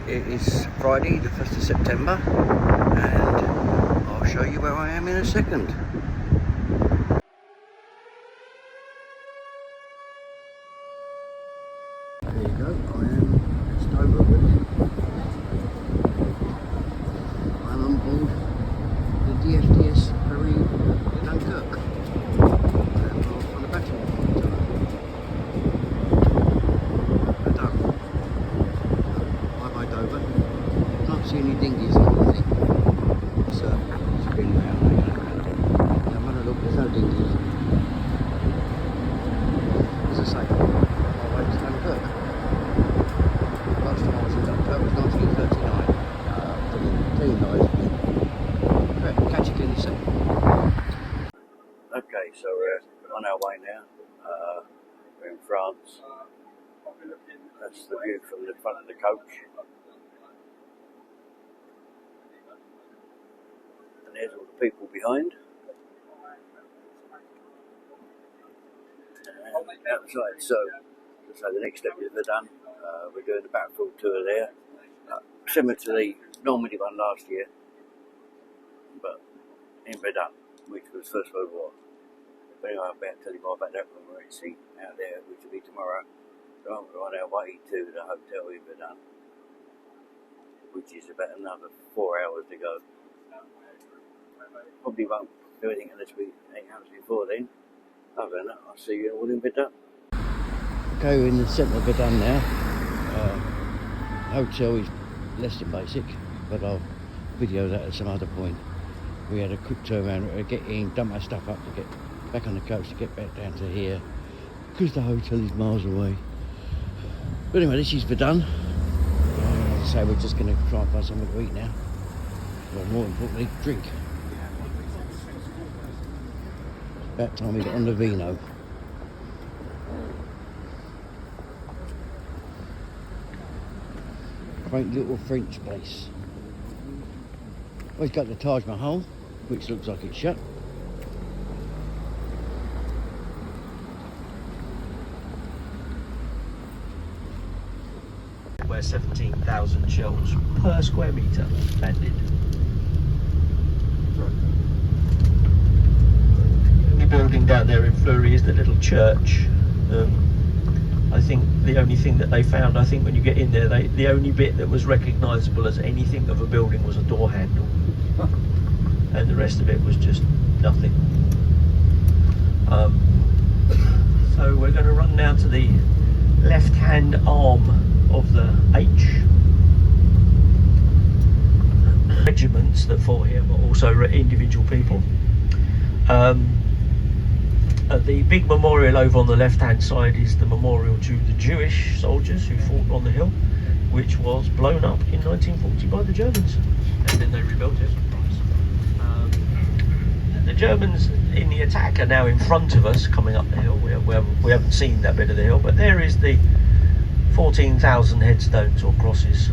It is Friday the 1st of September and I'll show you where I am in a second. There you go, I am just over with. I'm on board the DFDS Marine Dunkirk. And we're off on a battle to Verdun. Bye Dover. Can't see any dinghies or anything. It's been round there. Come on, look, there's no dinghies. As I say, my way to Dunkirk. Last time I was in Dunkirk was 1939. Pretty nice. Right, catch you again soon. Okay, so we're on our way now. We're in France. That's the view from the front of the coach. And there's all the people behind. And outside, so the next step is Verdun. We're doing the battlefield tour there. Similar to the Normandy one last year, but in Verdun, which was First World War. But anyway, I'll be able to tell you more about that when we're at sea out there, which will be tomorrow. So we're on our way to the hotel in Verdun, which is about another 4 hours to go. Probably won't do anything unless we hang out before then. Other than that, I'll see you all in Verdun. Okay, we're in the centre of Verdun now. Hotel is less than basic, but I'll video that at some other point. We had a quick turn around to get in, dump our stuff up to get back on the coach to get back down to here, because the hotel is miles away. But anyway, this is Verdun. As I say, we're just going to try and find something to eat now. Or more importantly, drink. It's about time we got on the vino. Quaint little French place. We've got the Taj Mahal, which looks like it's shut. Where 17,000 shells per square metre landed. The only building down there in Fleury is the little church. I think the only thing that they found, I think when you get in there, the only bit that was recognisable as anything of a building was a door handle. And the rest of it was just nothing. So we're going to run now to the left-hand arm of the H. Regiments that fought here were also individual people. The big memorial over on the left-hand side is the memorial to the Jewish soldiers who fought on the hill, which was blown up in 1940 by the Germans, and then they rebuilt it. The Germans in the attack are now in front of us, coming up the hill. We haven't seen that bit of the hill, but there is the 14,000 headstones or crosses.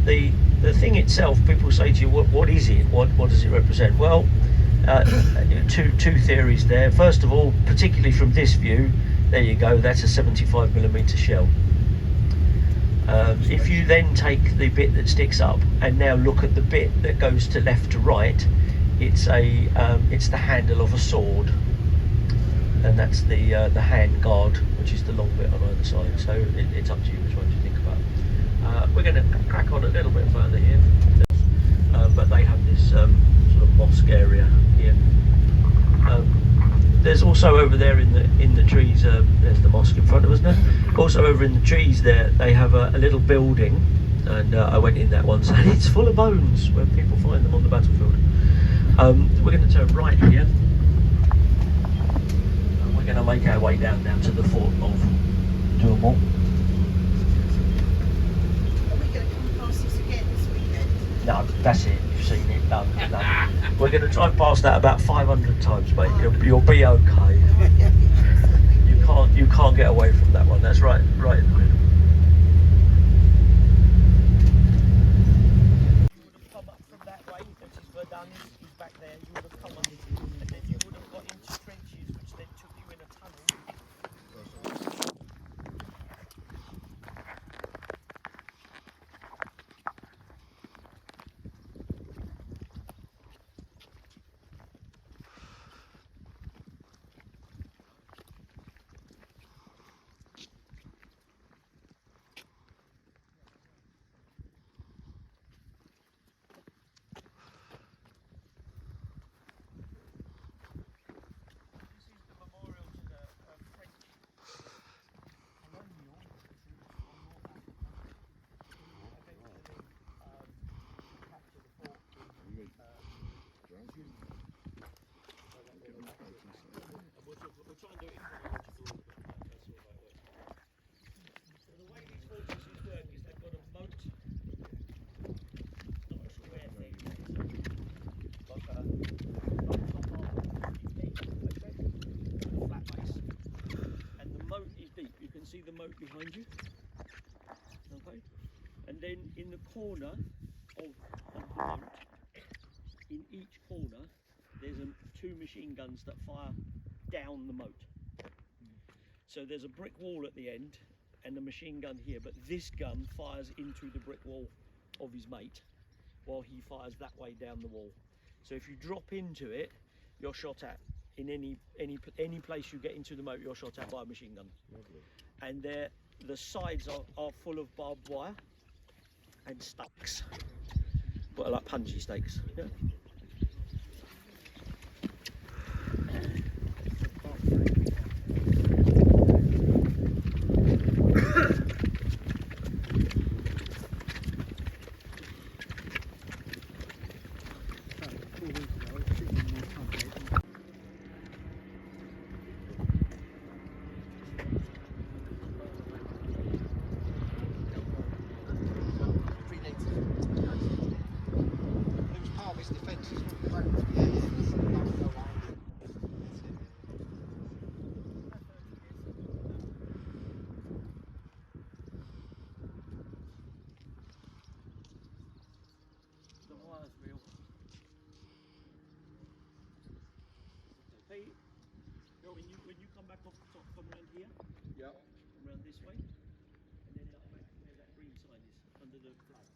The thing itself, people say to you, what is it? What does it represent? Well, two theories there. First of all, particularly from this view, there you go, that's a 75mm shell. If you then take the bit that sticks up and now look at the bit that goes to left to right, it's the handle of a sword, and that's the hand guard, which is the long bit on either side. So it's up to you which one you think about. We're going to crack on a little bit further here, but they have this sort of mosque area here. There's also over there in the trees, there's the mosque in front of us now. Also over in the trees there, they have a little building, and I went in that once, and it's full of bones where people find them on the battlefield. We're going to turn right here. We're going to make our way down now to the fort of Douaumont. Are we going to come past this again this weekend? No, that's it. You've seen it. Done. We're going to drive past that about 500 times, mate. You'll be okay. You can't get away from that one. That's right in the middle. You would have come up from that way, which is Verdun is back there. You would have come up, and then you would have got into trenches, which then took you in a tunnel. moat behind you. Okay, and then in the corner of the moat, in each corner, there's two machine guns that fire down the moat. So there's a brick wall at the end and a machine gun here, but this gun fires into the brick wall of his mate while he fires that way down the wall. So if you drop into it, you're shot at. In any place you get into the moat, you're shot at by a machine gun. Lovely. And the sides are full of barbed wire and stakes, but like punchy stakes. Yeah. The wire's real. Hey, when you come back off the top, come around here. Yep. Come around this way, and then up back where that green sign is, under the flag.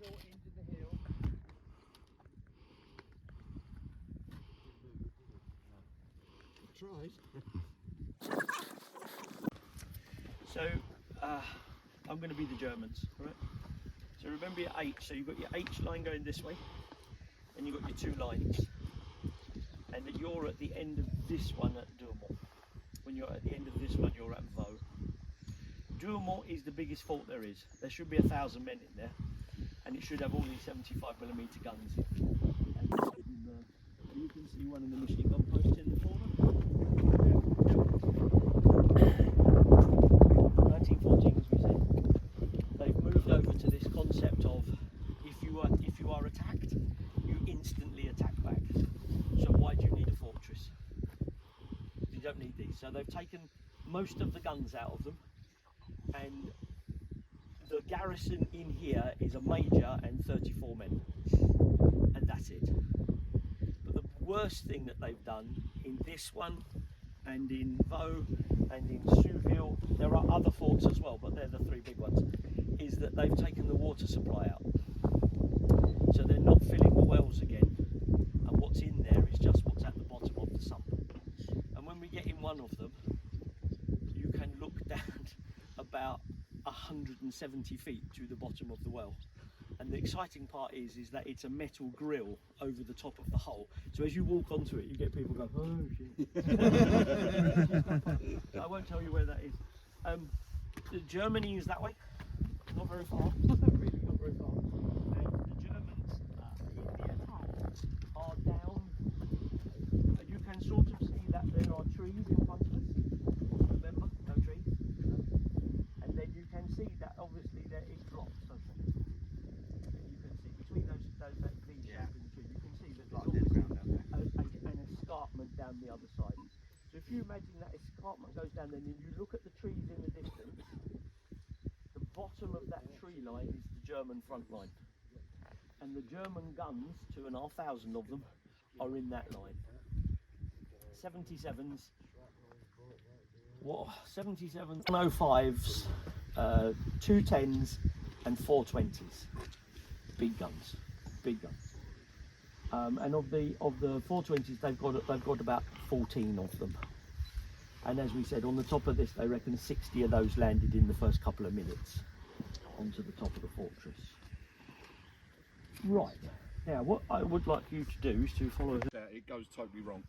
Into the hill. Tried. So I'm going to be the Germans, all right? So remember your H. So you've got your H line going this way, and you've got your two lines, and you're at the end of this one at Durmont. When you're at the end of this one, you're at Vaux. Durmont is the biggest fort there is. There should be 1,000 men in there, and it should have all these 75mm guns. And you can see one of the machine gun posts in the corner. 1914, as we said, they've moved over to this concept of if you are attacked, you instantly attack back. So why do you need a fortress? You don't need these. So they've taken most of the guns out of them, and the garrison in here is a major and 34 men, and that's it. But the worst thing that they've done in this one, and in Vaux, and in Souville, there are other forts as well, but they're the three big ones, is that they've taken the water supply out. So they're not filling the wells again, and what's in there is just what's at the bottom of the sump. And when we get in one of them, you can look down about 170 feet to the bottom of the well. And the exciting part is that it's a metal grill over the top of the hole. So as you walk onto it, you get people going, oh shit. I won't tell you where that is. Germany is that way, not very far, really not very far. And the Germans in the attack are down. You can sort of see that there are trees in front of us. Remember, no trees. And then you can see that obviously there it drops, doesn't it? And you can see between these around the other side. So if you imagine that escarpment goes down, then you look at the trees in the distance, the bottom of that tree line is the German front line. And the German guns, 2,500 of them, are in that line. 77s, 77s, 105s, 210s and 420s. Big guns, big guns. And of the 420s, they've got about 14 of them. And as we said, on the top of this, they reckon 60 of those landed in the first couple of minutes onto the top of the fortress. Right, now what I would like you to do is to follow... It goes totally wrong.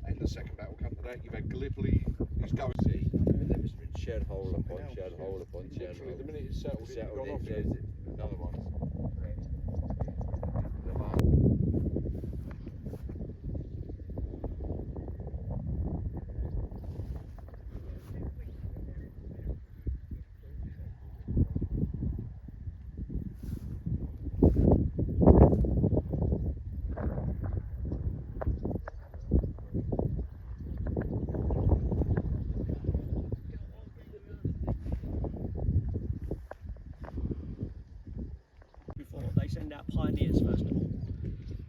In the second battle come to that, you've had Gallipoli, he's going to see. And then it's been shed hole upon shed hole upon shed Literally, hole. the minute it's settled, it's gone off. there's another one. They send out pioneers first of all.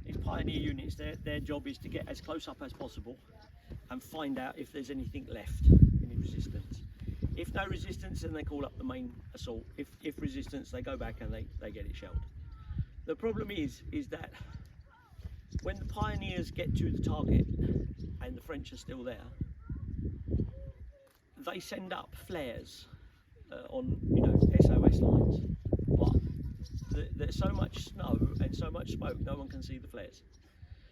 These pioneer units, their job is to get as close up as possible and find out if there's anything left, any resistance. If no resistance, then they call up the main assault. If resistance, they go back and they get it shelled. The problem is that when the pioneers get to the target and the French are still there, they send up flares on SOS lines. But there's so much snow and so much smoke, no one can see the flares.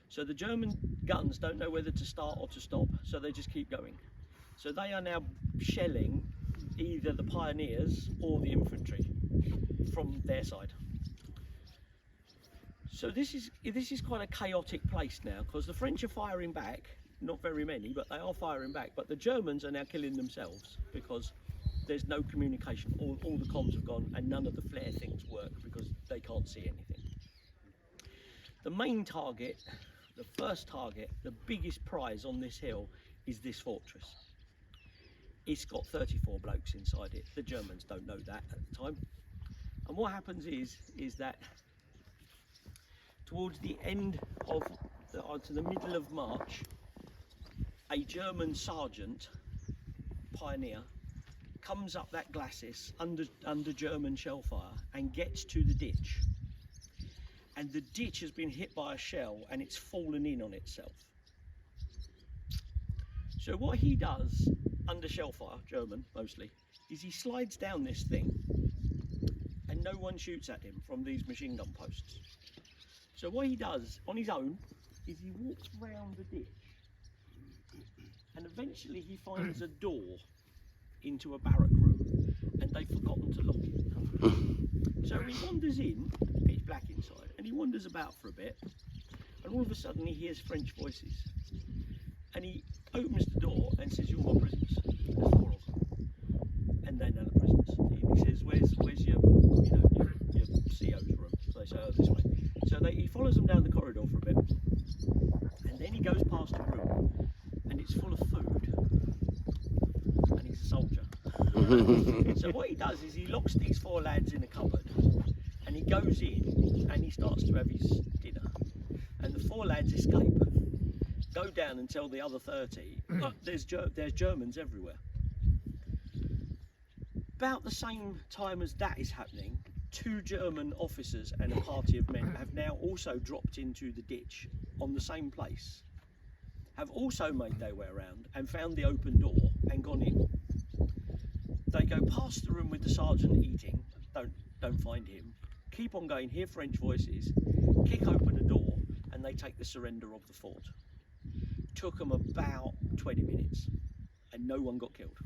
So the German guns don't know whether to start or to stop, so they just keep going. So they are now shelling either the pioneers or the infantry from their side. So this is quite a chaotic place now, because the French are firing back, not very many, but they are firing back. But the Germans are now killing themselves because there's no communication. All the comms have gone and none of the flare things work because they can't see anything. The main target, the first target, the biggest prize on this hill is this fortress. It's got 34 blokes inside it. The Germans don't know that at the time. And what happens is that towards the end of to the middle of March, a German sergeant, pioneer, comes up that glacis under German shell fire and gets to the ditch. And the ditch has been hit by a shell and it's fallen in on itself. So what he does under shell fire, German mostly, is he slides down this thing and no one shoots at him from these machine gun posts. So what he does on his own is he walks round the ditch and eventually he finds a door into a barrack room and they've forgotten to lock it. So he wanders in, pitch black inside, and he wanders about for a bit and all of a sudden he hears French voices and he opens the door and says, "You're my prisoners." There's 4 of them and they're none of the prisoners. He says, where's your CO's room? So they say, "Oh, this way." So he follows them down the corridor for a bit and then he goes past a room and it's full of food and he's a soldier. So what he does is he locks these 4 lads in a cupboard and he goes in and he starts to have his dinner and the 4 lads escape go down and tell the other 30, look, there's Germans everywhere. About the same time as that is happening, 2 German officers and a party of men have now also dropped into the ditch on the same place, have also made their way around and found the open door and gone in. They go past the room with the sergeant eating, don't find him, keep on going, hear French voices, kick open a door, and they take the surrender of the fort. Took them about 20 minutes and no one got killed.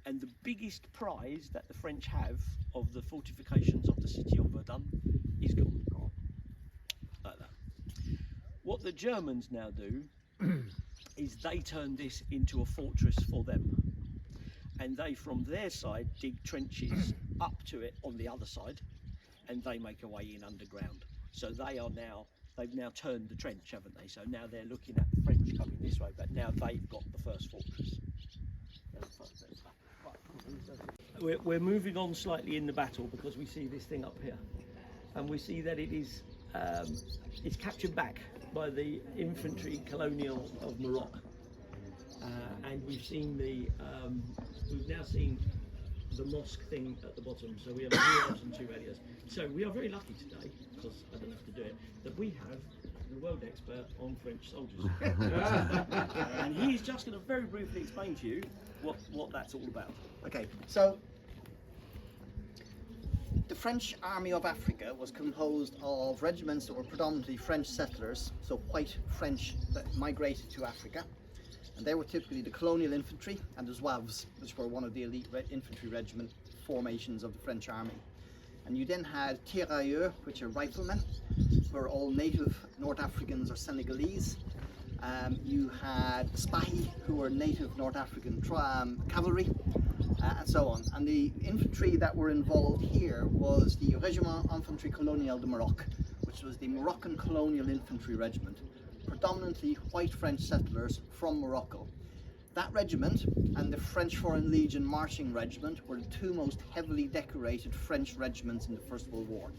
And the biggest prize that the French have of the fortifications of the city of Verdun is gone. Like that. What the Germans now do is they turn this into a fortress for them. And they, from their side, dig trenches up to it on the other side, and they make a way in underground. So they've now turned the trench, haven't they? So now they're looking at the French coming this way, but now they've got the first fortress. We're moving on slightly in the battle because we see this thing up here, and we see that it is it's captured back by the infantry colonial of Morocco, and we've now seen the mosque thing at the bottom. So we have 2 arms and 2 radios. So we are very lucky today, because I don't have to do it, that we have the world expert on French soldiers. And he's just going to very briefly explain to you what that's all about. Okay, so the French Army of Africa was composed of regiments that were predominantly French settlers, so white French that migrated to Africa. And they were typically the colonial infantry and the Zouaves, which were one of the elite infantry regiment formations of the French army. And you then had tirailleurs, which are riflemen, who are all native North Africans or Senegalese. You had Spahi, who were native North African cavalry, and so on. And the infantry that were involved here was the Régiment Infantry Colonial de Maroc, which was the Moroccan colonial infantry regiment, predominantly white French settlers from Morocco. That regiment and the French Foreign Legion Marching Regiment were the 2 most heavily decorated French regiments in the First World War.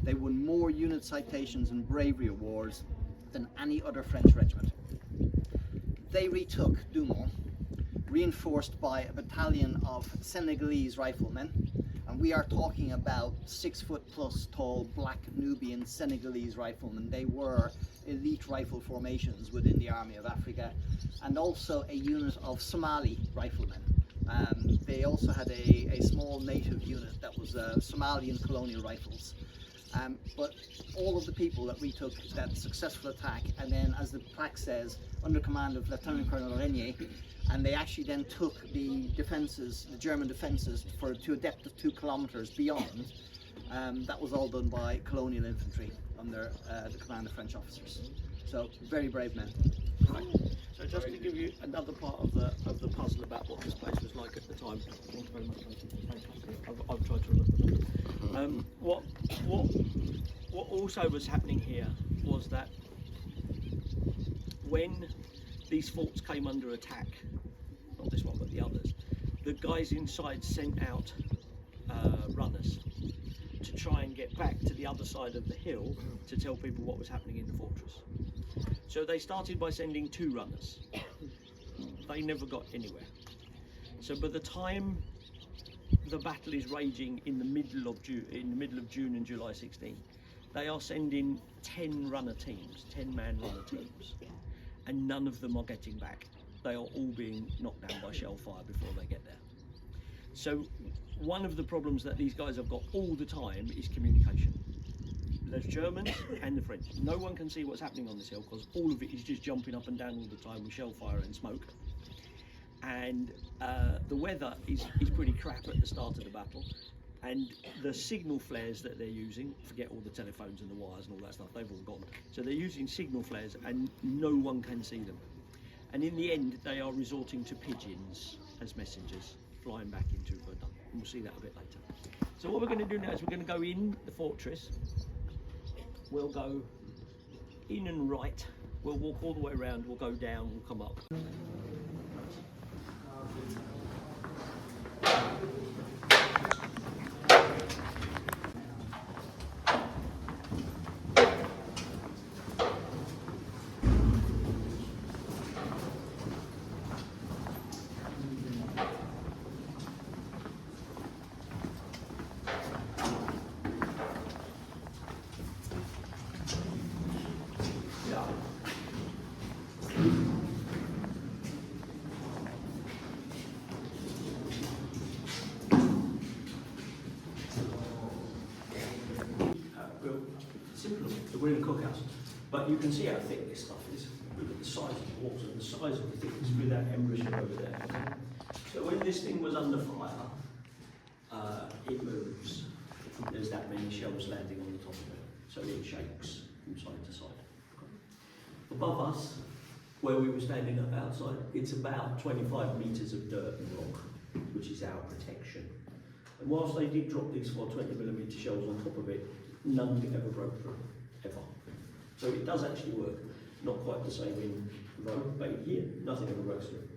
They won more unit citations and bravery awards than any other French regiment. They retook Dumont, reinforced by a battalion of Senegalese riflemen, and we are talking about 6-foot+ tall black Nubian Senegalese riflemen. They were elite rifle formations within the Army of Africa, and also a unit of Somali riflemen. They also had a small native unit that was Somalian colonial rifles. But all of the people that retook that successful attack, and then, as the plaque says, under command of Lieutenant Colonel Renier, and they actually then took the defences, the German defences, to a depth of 2 kilometres beyond. That was all done by colonial infantry under the command of French officers. So very brave men. Right. So just to give you another part of the puzzle about what this place was like at the time. Thank you very much. I've tried to remember. What also was happening here was that when these forts came under attack, not this one but the others, the guys inside sent out runners to try and get back to the other side of the hill to tell people what was happening in the fortress. So they started by sending 2 runners. They never got anywhere. So by the time the battle is raging in the middle of June and July 16, they are sending 10 runner teams, 10-man runner teams, and none of them are getting back. They are all being knocked down by shell fire before they get there. So one of the problems that these guys have got all the time is communication. There's Germans and the French. No one can see what's happening on this hill because all of it is just jumping up and down all the time with shell fire and smoke. And the weather is pretty crap at the start of the battle. And the signal flares that they're using, forget all the telephones and the wires and all that stuff, they've all gone. So they're using signal flares and no one can see them. And in the end, they are resorting to pigeons as messengers, flying back into Verdun. And we'll see that a bit later. So what we're going to do now is we're going to go in the fortress. We'll go in and right. We'll walk all the way around. We'll go down. We'll come up. we're in a cookhouse. But you can see how thick this stuff is. Look at the size of the walls and the size of the thickness with that embrasure over there. So when this thing was under fire, it moves. There's that many shells landing on the top of it. So it shakes from side to side. Above us, where we were standing up outside, it's about 25 metres of dirt and rock, which is our protection. And whilst they did drop these 420mm shells on top of it, none ever broke through, ever. So it does actually work. Not quite the same in Verdun, but here, nothing ever breaks through.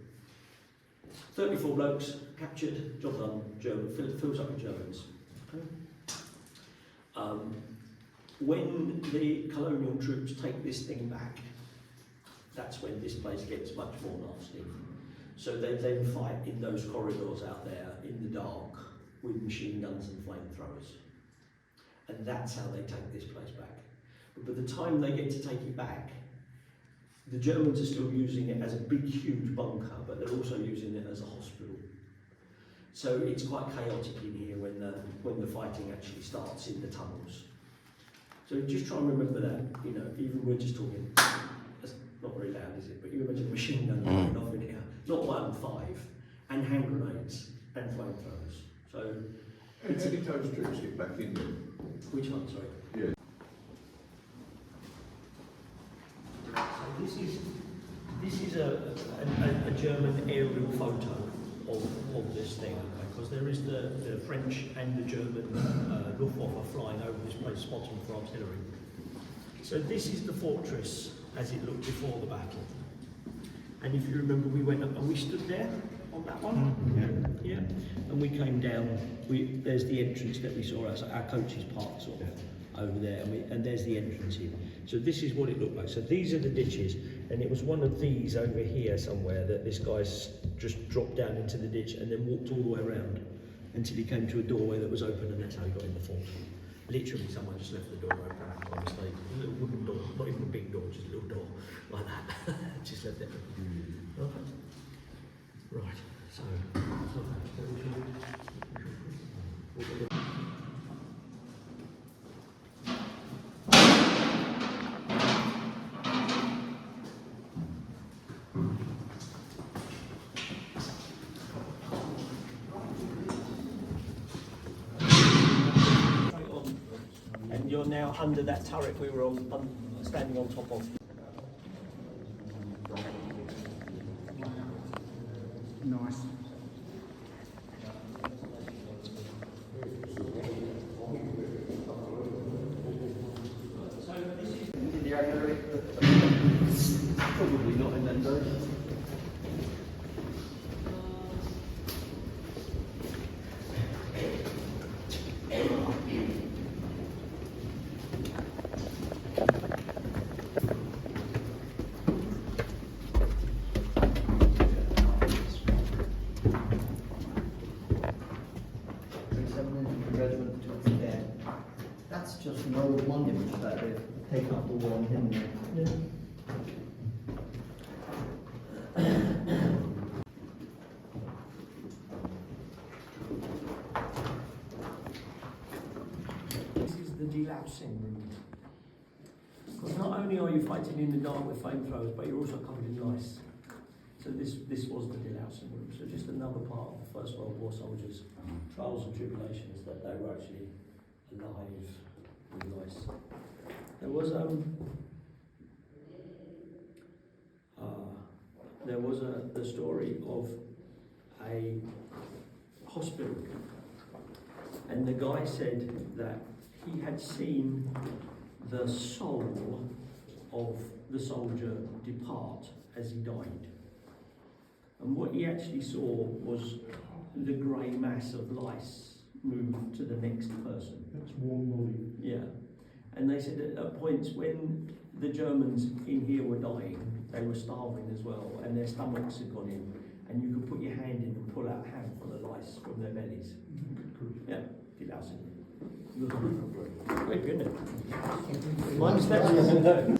34 blokes captured, job done, German, fills up with Germans. Okay. When the colonial troops take this thing back, that's when this place gets much more nasty. So they then fight in those corridors out there in the dark with machine guns and flamethrowers. And that's how they take this place back. But by the time they get to take it back, the Germans are still using it as a big, huge bunker, but they're also using it as a hospital. So it's quite chaotic in here when the fighting actually starts in the tunnels. So just try and remember that, you know, even we're just talking, that's not very loud, is it? But you imagine a machine gun going off in here, not 1, 5, and hand grenades and flamethrowers. So How did those troops get back in there? which one, sorry? Yeah. So this is a German aerial photo of this thing, because there is the French and the German Luftwaffe flying over this place, spotting for artillery. So this is the fortress as it looked before the battle. And if you remember, we went up and we stood there on that one. Yeah. And we came down. There's the entrance that we saw. Our coach's parked sort of over there, and there's the entrance in. So this is what it looked like. So these are the ditches, and it was one of these over here somewhere that this guy's just dropped down into the ditch and then walked all the way around until he came to a doorway that was open, and that's how he got in the fort. Literally, someone just left the door open by mistake. A little wooden door, not even a big door, just a little door like that. Just left it open. Right. So. And you're now under that turret we were standing on top of. Nice. In the artillery? Probably not in that zone. That's just an old monument that they've taken up the wall and hidden there. Yeah. This is the delousing room. Because not only are you fighting in the dark with flamethrowers, but you're also covered in ice. So this was the delousing room. So just another part of the First World War soldiers' trials and tribulations, that they were actually alive with ice. There was the story of a hospital, and the guy said that he had seen the soul of the soldier depart as he died. And what he actually saw was the grey mass of lice move to the next person. That's warm body. Yeah. And they said that at points when the Germans in here were dying, they were starving as well, and their stomachs had gone in, and you could put your hand in and pull out a handful of lice from their bellies. Yeah, delousing. Great, isn't it? My understanding.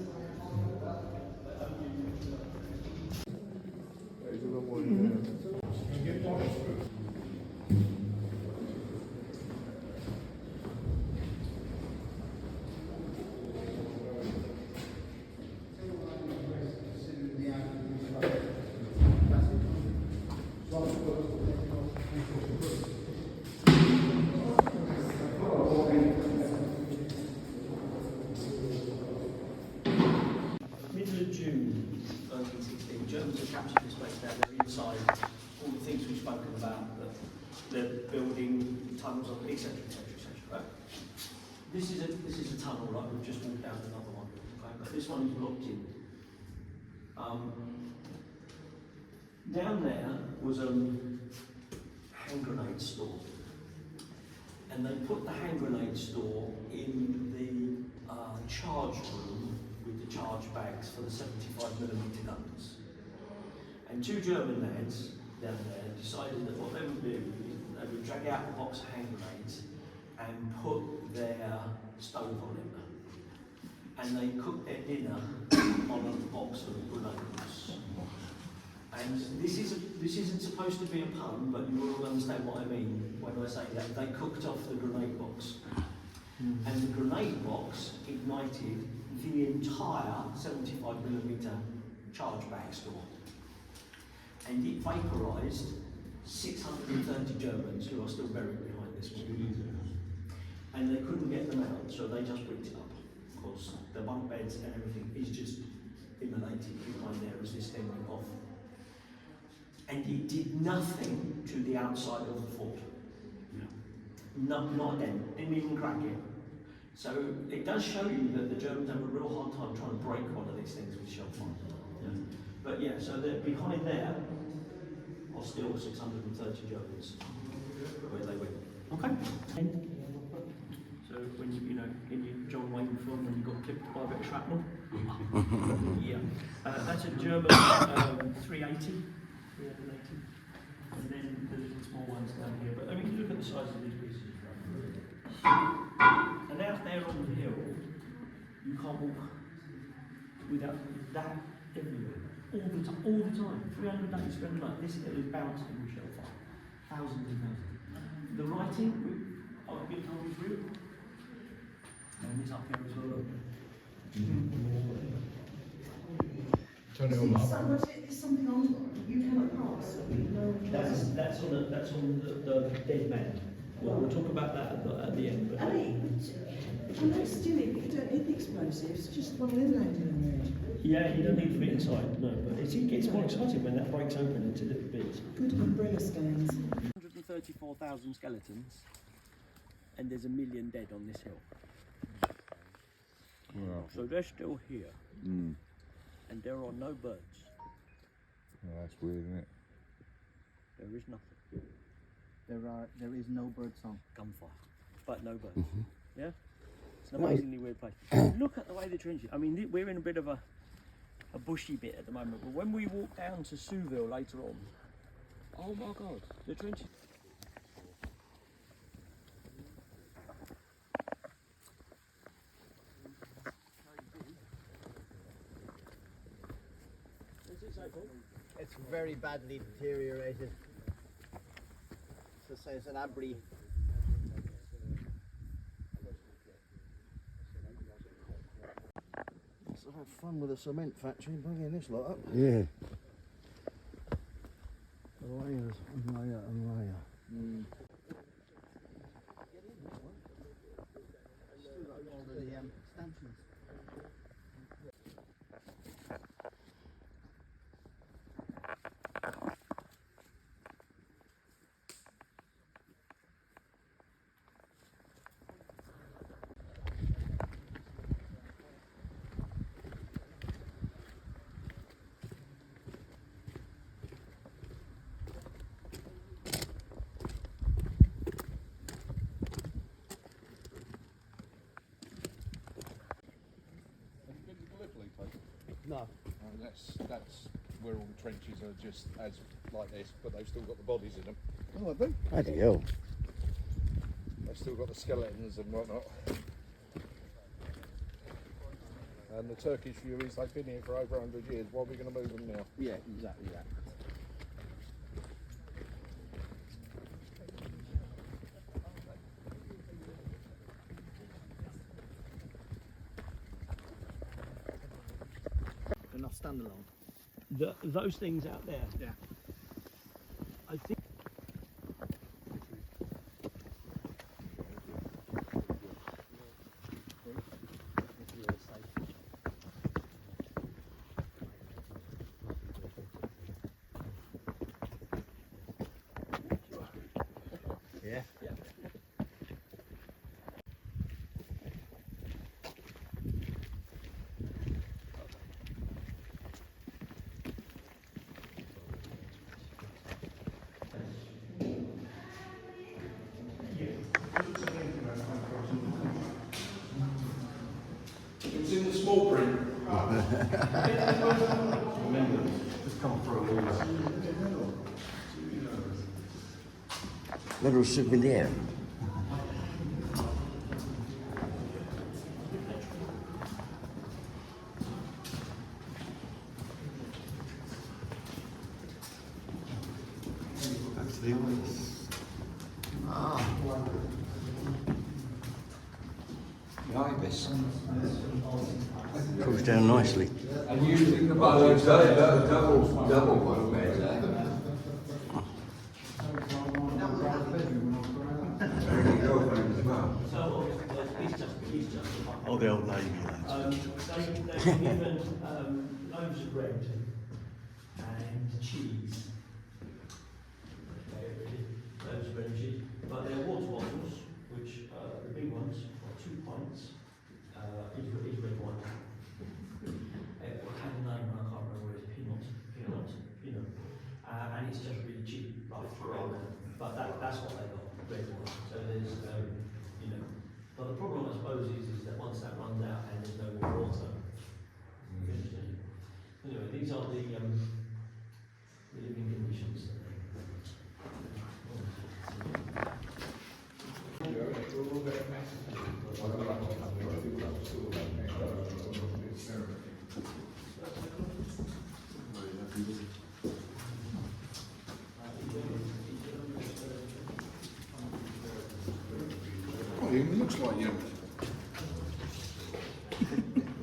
to capture this place down there inside, all the things we've spoken about, the building, tunnels, etc., etc., etc. Right? This is a tunnel, right? We've just walked down another one, okay? But this one is blocked in. Down there was a hand grenade store, and they put the hand grenade store in the charge room with the charge bags for the 75mm guns. And two German lads down there decided that what they would do is they would drag out a box of hand grenades and put their stove on it. And they cooked their dinner on a box of grenades. And this isn't supposed to be a pun, but you will understand what I mean when I say that. They cooked off the grenade box. And the grenade box ignited the entire 75mm charge bag store. And it vaporised 630 Germans who are still buried behind this wall. And they couldn't get them out, so they just ripped it up. Because the bunk beds and everything is just immolated behind there as this thing went off. And it did nothing to the outside of the fort. Not a dent, didn't even crack it. So it does show you that the Germans have a real hard time trying to break one of these things with shell fire. Yeah. But yeah, so behind there are still 630 Germans where they went. Okay. So when you know in your John Wayne film when you got clipped by a bit of shrapnel. Yeah. That's a German 380. And then the little small ones down here. But I mean, look at the size of these pieces. And out there on the hill, you can't walk without that everywhere. All the time. 300 days, 300 nights. This hill is bouncing with shell fire. Thousands and thousands. The writing, I've been told, is real. And it's up here as well. Turn it all up. It's something on you cannot pass. That's on the dead man. We'll talk about that at the end. But I mean, I know still you don't need the explosives, just one of them landing in there. yeah, you don't need to be inside, no, but it gets more exciting when that breaks open into little bits. Good umbrella stands. 134,000 skeletons, and there's 1 million dead on this hill. Wow. So they're still here, Mm. and there are no birds. Well, that's weird, isn't it? There is nothing. There is no bird song. Gunfire, but no birds. Yeah, it's an amazingly weird place. Look at the way the trenches. I mean, we're in a bit of a bushy bit at the moment, but when we walk down to Souville later on, oh my God, the trenches. It's very badly deteriorated. So say it's an abbey. Must have had fun with a cement factory bringing this lot up. Yeah. Layers and layer and layer. The stanchions. No. That's where all the trenches are just as like this, but they've still got the bodies in them. Oh, have they? Bloody hell. They've still got the skeletons and whatnot. And the Turkish view is they've been here for over 100 years. Why are we going to move them now? Yeah, exactly that. They're not standalone. Those things out there. Yeah. I think. Little souvenir. Cools down nicely. And using the budget, double one bed there. Oh, the old lady. They've given loaves of bread and cheese. Loaves of bread and cheese. But they're water bottles, which the big ones are 2 pints. Is red wine. It had a name, I can't remember what it is. Pinot. And it's just really cheap, like but that's what they got, red wine. So there's but the problem I suppose is that once that runs out and there's no more water, anyway, these are the living conditions. Oh, it looks like you.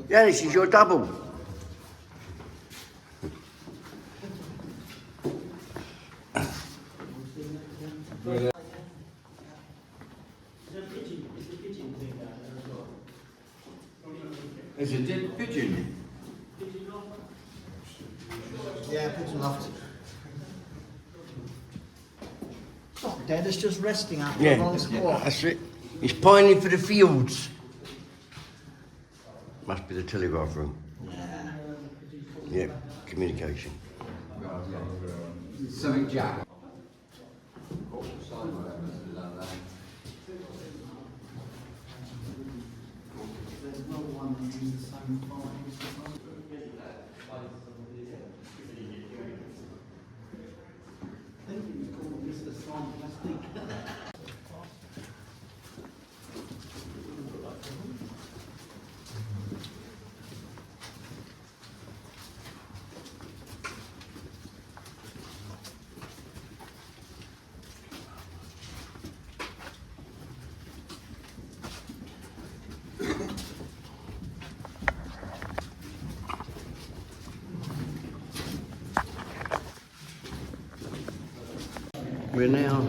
Yeah, this is your double. There's a dead pigeon. Yeah, pigeon loft. It's not dead, it's just resting after a long squat. That's it. It's pining for the fields. Must be the telegraph room. Yeah, communication. Something Jack. There's no one using the same file. I think you call Mr. Slime Plastic. We're now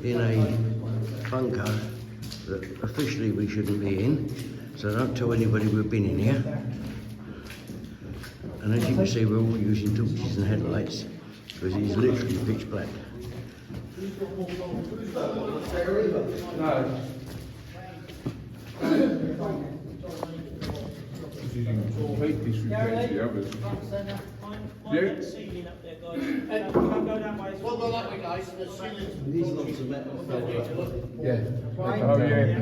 in a bunker that officially we shouldn't be in, so don't tell anybody we've been in here. And as you can see, we're all using torches and headlights because it is literally pitch black. These lots of metal. Yeah. Oh yeah.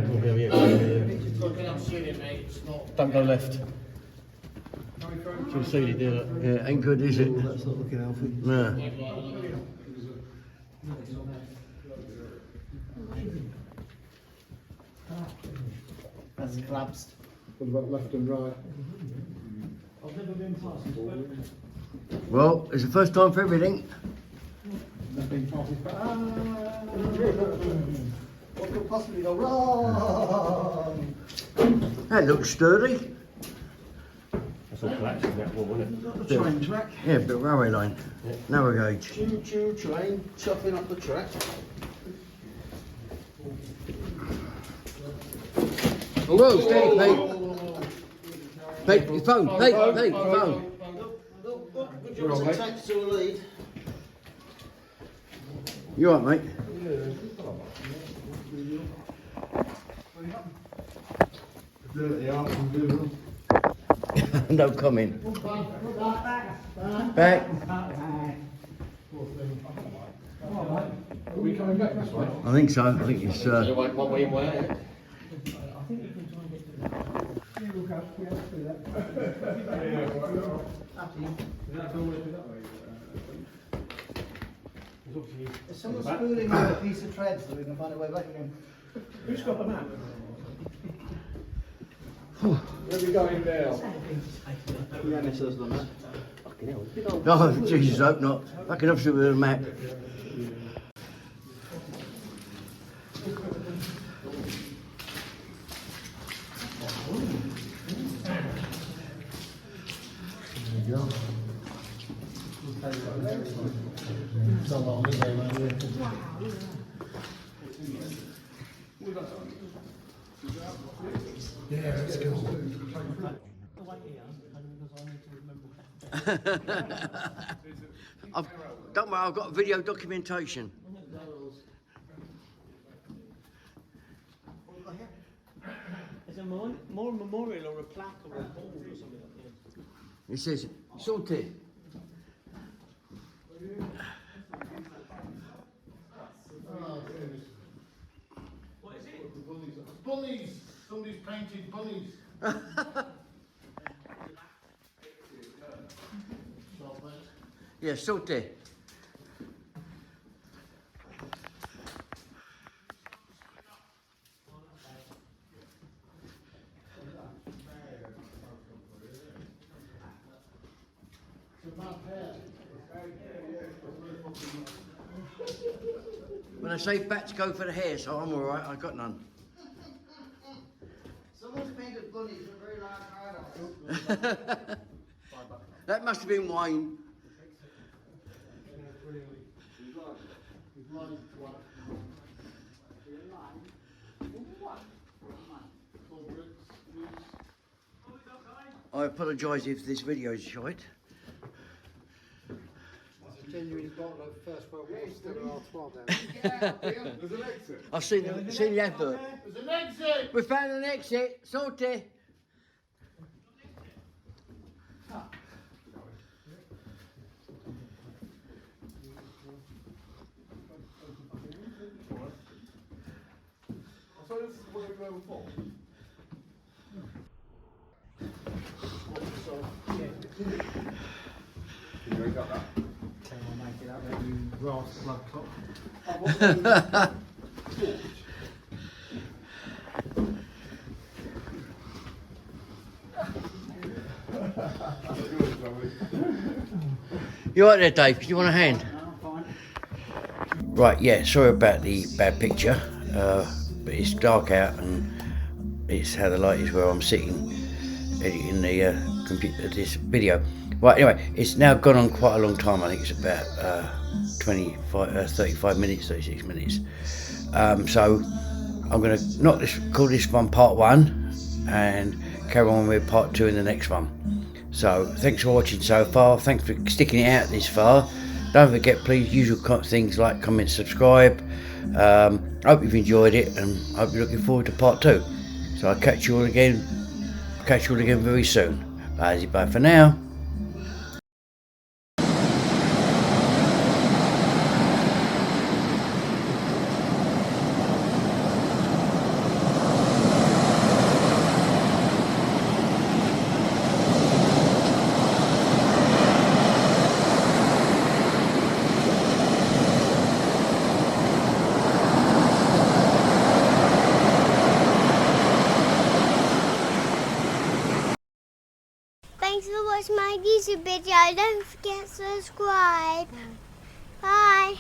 Don't go left. You'll see you do it. Yeah, ain't good, is it? That's not looking healthy. No. That's collapsed. What about left and right? I've never been past this. Well, it's the first time for everything. What could possibly go wrong? That looks sturdy. That's all collapsing that wall, isn't it? Got the train track. Yeah, but railway line. Narrow gauge. Choo choo train chopping up the track. Whoa, steady, Pete. Pete, your phone. Pete, your phone. Good job as a taxi to a lead. You all right, mate? No comment. Back. Are we coming back this way? I think so. I think it's. What way where? Is someone spooling with a piece of thread so we can find a way back again? Who's got the map? Where are we going now? Oh, Jesus, hope not. Fucking obviously with a map. Yeah, let's go. Don't worry, I've got video documentation. Is there more memorial or a plaque or a board or something like that? It says, sorted. What is it? Bunnies. Somebody's painted bunnies. Yeah, sorted. When I say bats go for the hair, so I'm alright, I got none. Someone's painted bunnies with very large hard eyes. That must have been Wayne. I apologise if this video is shite. Genuinely bottle of First World War still an R12 down there. There's an exit. I've seen the advert. There's an exit. We found an exit, sorted. So this is what we were before. Can you got that? You all right there, Dave? You want a hand? Right, yeah, sorry about the bad picture, but it's dark out and it's how the light is where I'm sitting editing the computer, this video. Right, anyway, it's now gone on quite a long time. I think it's about 35 minutes, 36 minutes. So I'm going to call this one part 1 and carry on with part 2 in the next one. So thanks for watching so far. Thanks for sticking it out this far. Don't forget, please, usual things like comment, subscribe. Hope you've enjoyed it and hope you're looking forward to part 2. So I'll catch you all again very soon. Bye for now. Thanks for watching my YouTube video. Don't forget to subscribe. Bye.